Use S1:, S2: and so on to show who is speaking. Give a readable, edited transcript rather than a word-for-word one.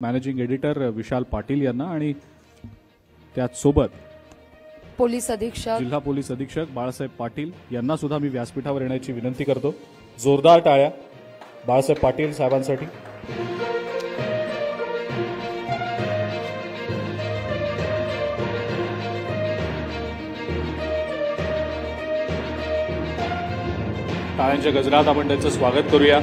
S1: Managing editor Vishal Patil यांना आणि त्याचसोबत
S2: पोलीस अधीक्षक
S1: जिल्हा पोलीस अधीक्षक बाळासाहेब पाटील यांना सुद्धा मी व्यासपीठावर येण्याची विनंती करतो। जोरदार टाळ्या बाळासाहेब पाटील साहेबांसाठी। टाळ्यांच्या गजरात आपण त्यांचं स्वागत करूया।